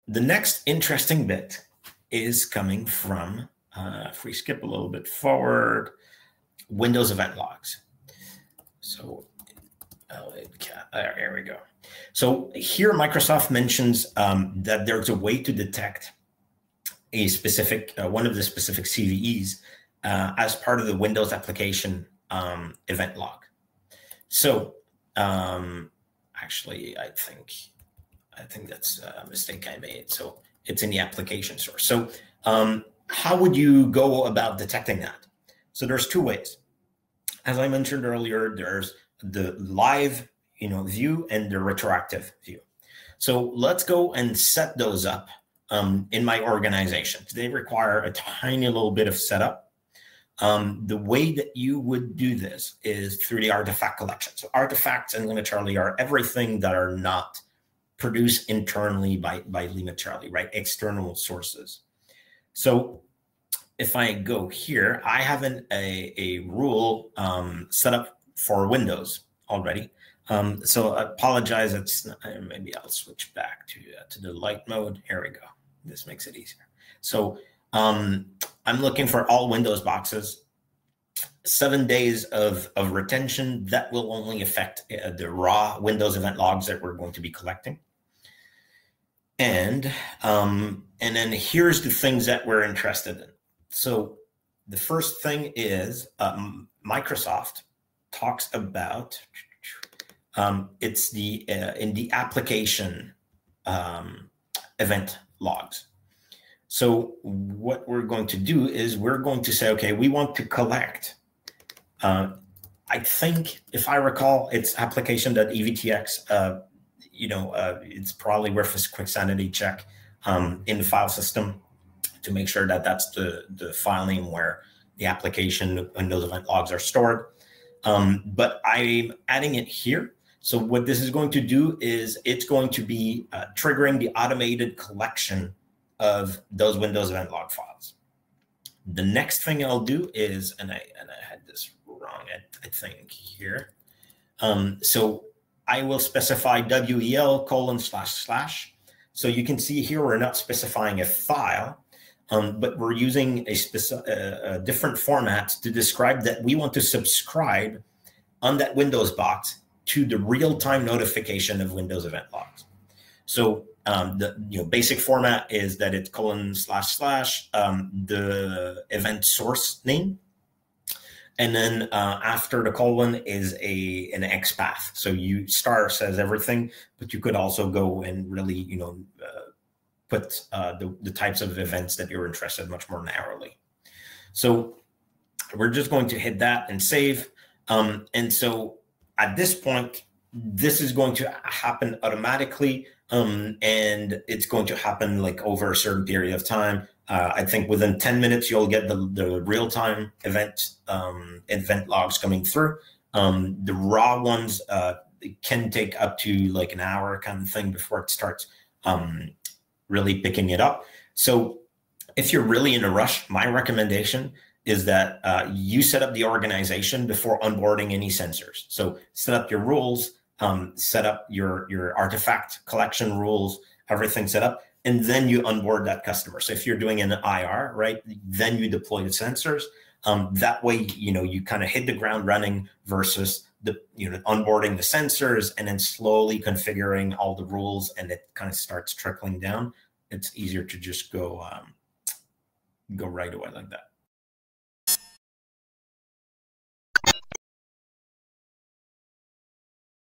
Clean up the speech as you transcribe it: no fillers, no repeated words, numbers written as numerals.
the next interesting bit is coming from, if we skip a little bit forward, Windows event logs. So there we go. So here Microsoft mentions that there's a way to detect a specific, one of the specific CVEs as part of the Windows application event log. So actually, I think that's a mistake I made. So it's in the application source. So how would you go about detecting that? So there's two ways. As I mentioned earlier, there's the live view and the retroactive view. So let's go and set those up in my organization. They require a tiny little bit of setup. The way that you would do this is through the artifact collection. So artifacts in LimaCharlie are everything that are not produced internally by LimaCharlie, right? External sources. So if I go here, I have a rule set up for Windows already. So I apologize. It's maybe I'll switch back to the light mode. Here we go. This makes it easier. So I'm looking for all Windows boxes. 7 days of retention. That will only affect the raw Windows event logs that we're going to be collecting. And then here's the things that we're interested in. So the first thing is Microsoft talks about it's the in the application event logs. So what we're going to do is we're going to say, okay, we want to collect. I think if I recall, it's application.evtx. It's probably worth a quick sanity check in the file system to make sure that that's the file name where the application and those event logs are stored. But I'm adding it here. So what this is going to do is it's going to be triggering the automated collection of those Windows event log files. The next thing I'll do is, and I had this wrong, I think here. So I will specify WEL://. So you can see here we're not specifying a file. But we're using a different format to describe that we want to subscribe on that Windows box to the real-time notification of Windows event logs. So the basic format is that it's :// the event source name, and then after the colon is an XPath. So star says everything, but you could also go and really put the types of events that you're interested in much more narrowly. So we're just going to hit that and save. And so at this point, this is going to happen automatically. And it's going to happen like over a certain period of time. I think within 10 minutes, you'll get the real-time event logs coming through. The raw ones can take up to like an hour kind of thing before it starts really picking it up. So if you're really in a rush, my recommendation is that you set up the organization before onboarding any sensors. So set up your rules, set up your artifact collection rules, everything set up, and then you onboard that customer. So if you're doing an IR, right, then you deploy the sensors. That way, you kind of hit the ground running versus onboarding the sensors and then slowly configuring all the rules, and it kind of starts trickling down. It's easier to just go right away like that.